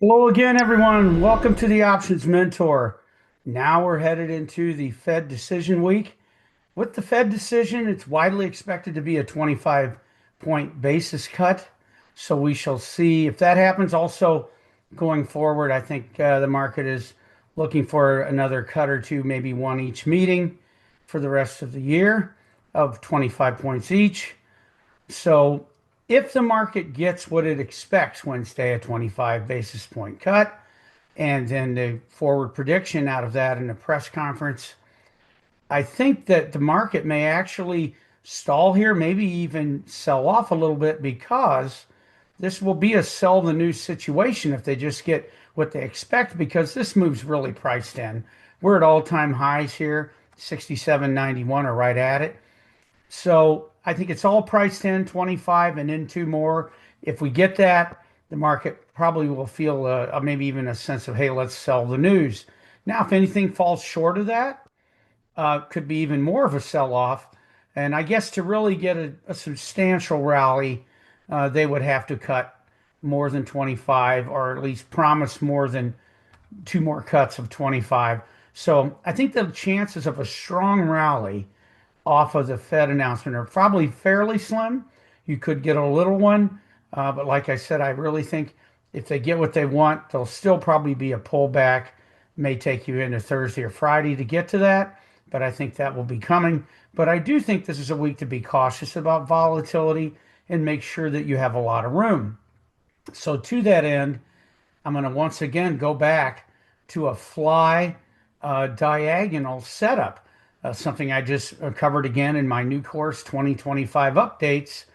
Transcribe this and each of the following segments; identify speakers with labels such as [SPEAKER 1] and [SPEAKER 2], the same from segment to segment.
[SPEAKER 1] Hello again, everyone. Welcome to the Options Mentor. Now we're headed into the Fed decision week. With the Fed decision, it's widely expected to be a 25-point basis cut. So we shall see if that happens. Also, going forward, I think the market is looking for another cut or two, maybe one each meeting for the rest of the year of 25 points each. So if the market gets what it expects Wednesday, a 25 basis point cut, and then the forward prediction out of that in the press conference, I think that the market may actually stall here, maybe even sell off a little bit because this will be a sell the news situation if they just get what they expect, because this move's really priced in. We're at all-time highs here, 67.91 or right at it. So I think it's all priced in 25 and into more. If we get that, the market probably will feel maybe even a sense of, hey, let's sell the news. Now, if anything falls short of that, could be even more of a sell-off. And I guess to really get a substantial rally, they would have to cut more than 25, or at least promise more than two more cuts of 25. So I think the chances of a strong rally off of the Fed announcement are probably fairly slim. You could get a little one, but like I said, I really think if they get what they want, there'll still probably be a pullback. May take you into Thursday or Friday to get to that, but I think that will be coming. But I do think this is a week to be cautious about volatility and make sure that you have a lot of room. So to that end, I'm going to once again go back to a fly diagonal setup, something I just covered again in my new course, 2025 Updates,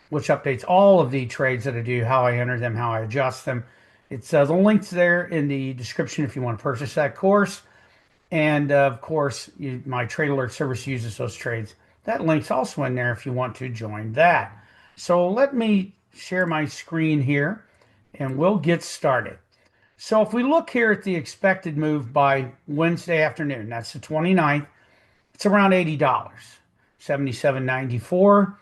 [SPEAKER 1] which updates all of the trades that I do, how I enter them, how I adjust them. It's the links there in the description if you want to purchase that course. And of course, my trade alert service uses those trades. That link's also in there if you want to join that. So let me share my screen here and we'll get started. So if we look here at the expected move by Wednesday afternoon, that's the 29th, it's around $80, 77.94.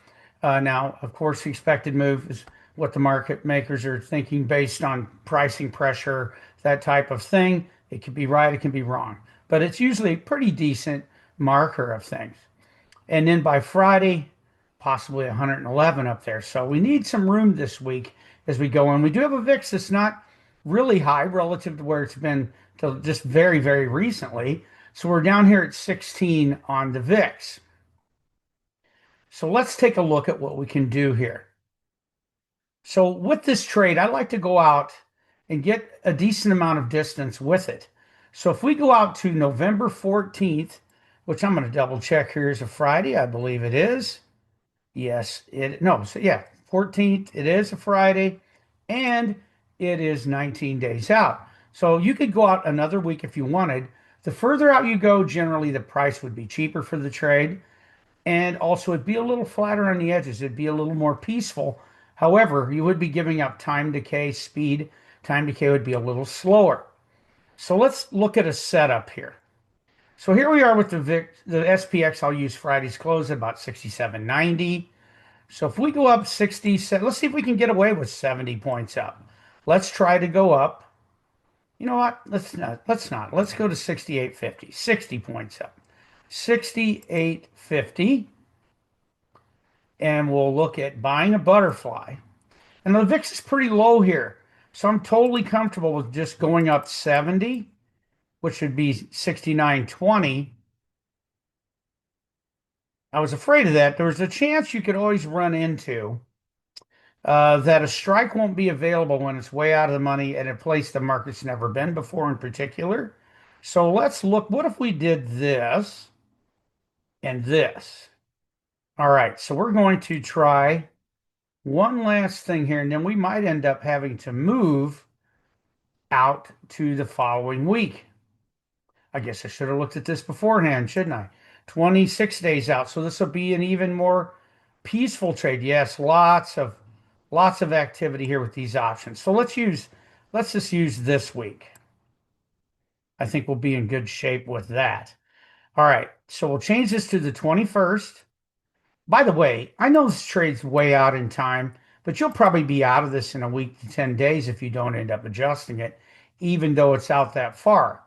[SPEAKER 1] Now, of course, the expected move is what the market makers are thinking based on pricing pressure, that type of thing. It could be right, it can be wrong, but it's usually a pretty decent marker of things. And then by Friday, possibly 111 up there. So we need some room this week as we go in. We do have a VIX that's not really high relative to where it's been till just very, very recently. So we're down here at 16 on the VIX. So let's take a look at what we can do here. So with this trade, I like to go out and get a decent amount of distance with it. So if we go out to November 14th, which I'm going to double check here is a Friday, I believe it is. Yes, so yeah, 14th, it is a Friday, and it is 19 days out. So you could go out another week if you wanted. The further out you go, generally the price would be cheaper for the trade. And also it'd be a little flatter on the edges. It'd be a little more peaceful. However, you would be giving up time decay, speed. Time decay would be a little slower. So let's look at a setup here. So here we are with the SPX. I'll use Friday's close at about 67.90. So if we go up 60, let's see if we can get away with 70 points up. Let's try to go up. You know what? Let's not. Let's go to 68.50. 60 points up. 68.50. And we'll look at buying a butterfly. And the VIX is pretty low here. So I'm totally comfortable with just going up 70, which would be 69.20. I was afraid of that. There was a chance you could always run into that a strike won't be available when it's way out of the money at a place the market's never been before in particular. So let's look. What if we did this and this? All right, so we're going to try one last thing here, and then we might end up having to move out to the following week. I guess I should have looked at this beforehand, shouldn't I? 26 days out. So this will be an even more peaceful trade. Yes, lots of activity here with these options. So let's just use this week. I think we'll be in good shape with that. All right, so we'll change this to the 21st. By the way, I know this trade's way out in time, but you'll probably be out of this in a week to 10 days if you don't end up adjusting it. even though it's out that far.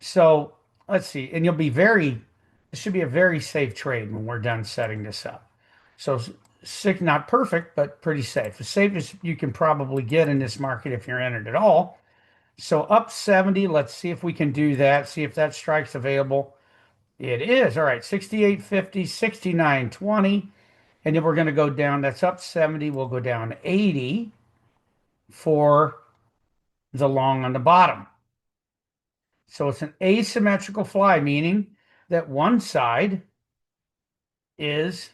[SPEAKER 1] So let's see, and this should be a very safe trade when we're done setting this up. So six, not perfect, but pretty safe. As safe as you can probably get in this market if you're in it at all. So up 70, let's see if we can do that, see if that strike's available. It is. All right, 68.50, 69.20. And then we're going to go down. That's up 70. We'll go down 80 for the long on the bottom. So it's an asymmetrical fly, meaning that one side is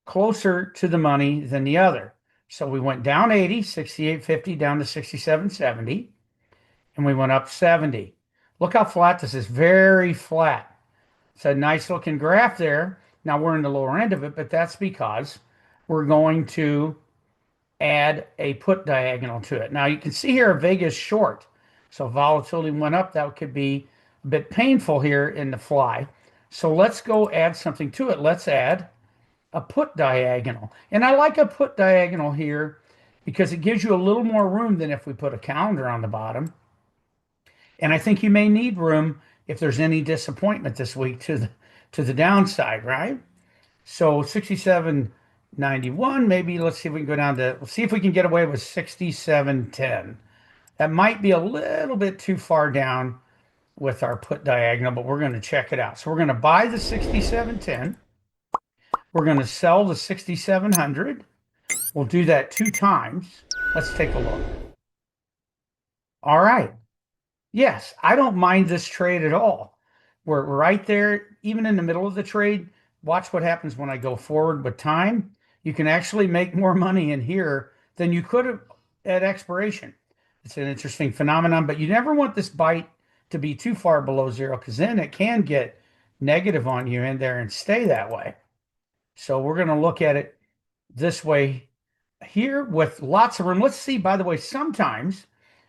[SPEAKER 1] closer to the money than the other. So we went down 80, 68.50 down to 67.70, and we went up 70. Look how flat this is, very flat. It's a nice looking graph there. Now we're in the lower end of it, but that's because we're going to add a put diagonal to it. Now you can see here Vega's short. So volatility went up. That could be a bit painful here in the fly. So let's go add something to it. Let's add a put diagonal. And I like a put diagonal here because it gives you a little more room than if we put a calendar on the bottom. And I think you may need room if there's any disappointment this week to the downside, right? So 67.91, maybe let's see if we can go down to, let's see if we can get away with 67.10. That might be a little bit too far down with our put diagonal, but we're going to check it out. So we're going to buy the 67.10. We're going to sell the 6,700. We'll do that 2 times. Let's take a look. All right. Yes, I don't mind this trade at all. We're right there, even in the middle of the trade. Watch what happens when I go forward with time. You can actually make more money in here than you could have at expiration. It's an interesting phenomenon, but you never want this bite to be too far below zero because then it can get negative on you in there and stay that way. So we're going to look at it this way here with lots of room. Let's see, by the way, sometimes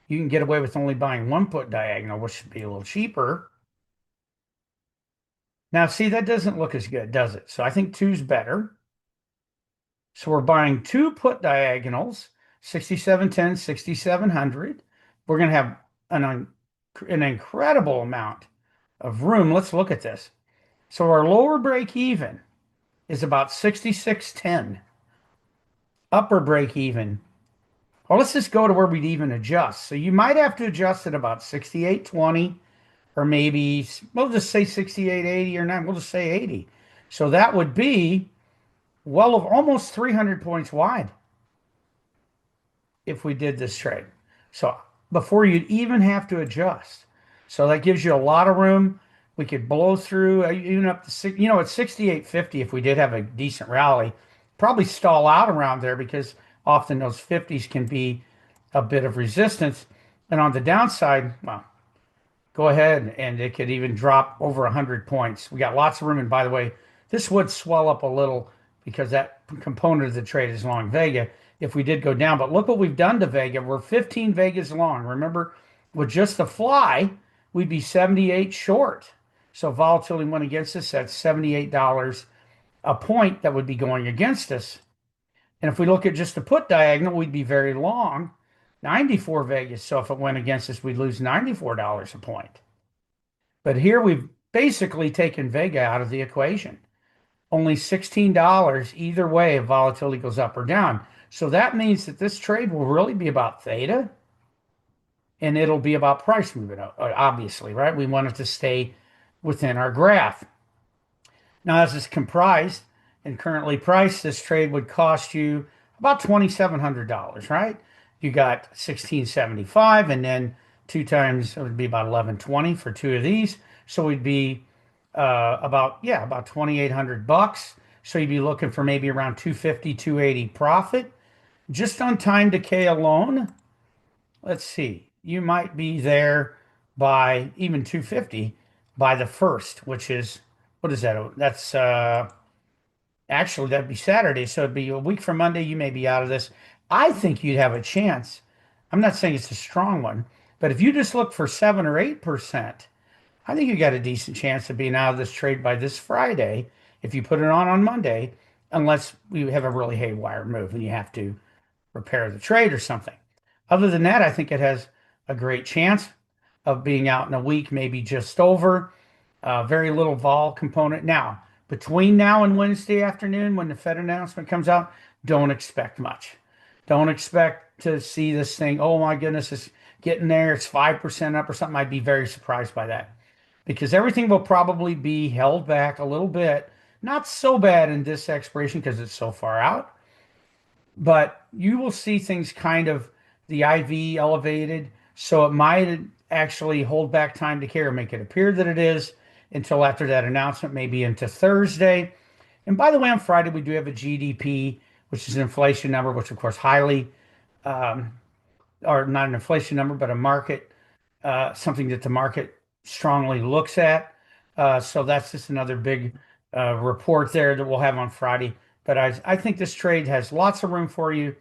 [SPEAKER 1] you can get away with only buying one put diagonal, which would be a little cheaper. Now, see, that doesn't look as good, does it? So I think two's better. So we're buying 2 put diagonals, 6710, 6700. We're going to have an incredible amount of room. Let's look at this. So our lower break even is about 6610. Upper break even. Well, let's just go to where we'd even adjust. So you might have to adjust at about 6820, or maybe we'll just say 6880 or not. We'll just say 80. So that would be well over almost 300 points wide if we did this trade. So before you'd even have to adjust. So that gives you a lot of room. We could blow through even up to, at 68.50 if we did have a decent rally. Probably stall out around there because often those 50s can be a bit of resistance. And on the downside, well, go ahead and it could even drop over 100 points. We got lots of room. And by the way, this would swell up a little because that component of the trade is long Vega if we did go down. But look what we've done to Vega. We're 15 Vegas long. Remember, with just the fly, we'd be 78 short. So volatility went against us at $78 a point that would be going against us. And if we look at just the put diagonal, we'd be very long, 94 Vegas. So if it went against us, we'd lose $94 a point. But here we've basically taken Vega out of the equation. Only $16 either way if volatility goes up or down. So that means that this trade will really be about theta, and it'll be about price movement, obviously, right? We want it to stay within our graph. Now, as it's comprised and currently priced, this trade would cost you about $2,700, right? You got 1675, and then 2 times it would be about 1120 for 2 of these. So we'd be about 2,800 bucks. So you'd be looking for maybe around 250, 280 profit just on time decay alone. Let's see, you might be there by even 250 by the first, which is, what is that? That's actually that'd be Saturday. So it'd be a week from Monday. You may be out of this. I think you'd have a chance. I'm not saying it's a strong one, but if you just look for 7 or 8%, I think you got a decent chance of being out of this trade by this Friday if you put it on Monday, unless we have a really haywire move and you have to repair the trade or something. Other than that, I think it has a great chance of being out in a week, maybe just over. Very little vol component. Now, between now and Wednesday afternoon, when the Fed announcement comes out, don't expect much. Don't expect to see this thing, oh my goodness, it's getting there, it's 5% up or something. I'd be very surprised by that because everything will probably be held back a little bit. Not so bad in this expiration because it's so far out, but you will see things kind of the IV elevated. So it might actually hold back time to care, make it appear that it is until after that announcement, maybe into Thursday. And by the way, on Friday, we do have a GDP, which is an inflation number, which of course highly, um, or not an inflation number, but a market, something that the market strongly looks at. So that's just another big report there that we'll have on Friday. But I think this trade has lots of room for you.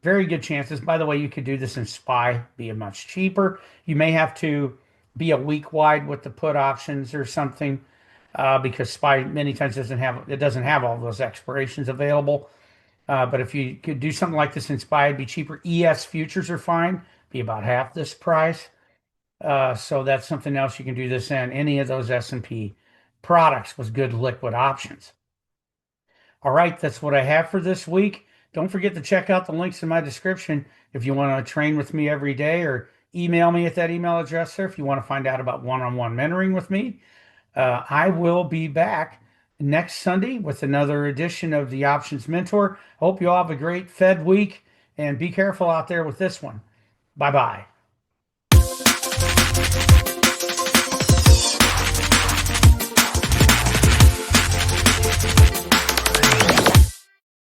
[SPEAKER 1] Very good chances. By the way, you could do this in SPY, be much cheaper. You may have to be a week wide with the put options or something because SPY many times doesn't have all those expirations available. But if you could do something like this in SPY, it'd be cheaper. ES futures are fine, be about half this price. So that's something else you can do this in. Any of those S&P products with good liquid options. All right, that's what I have for this week. Don't forget to check out the links in my description if you want to train with me every day, or email me at that email address there if you want to find out about one-on-one mentoring with me. I will be back next Sunday with another edition of the Options Mentor. Hope you all have a great Fed week and be careful out there with this one. Bye-bye.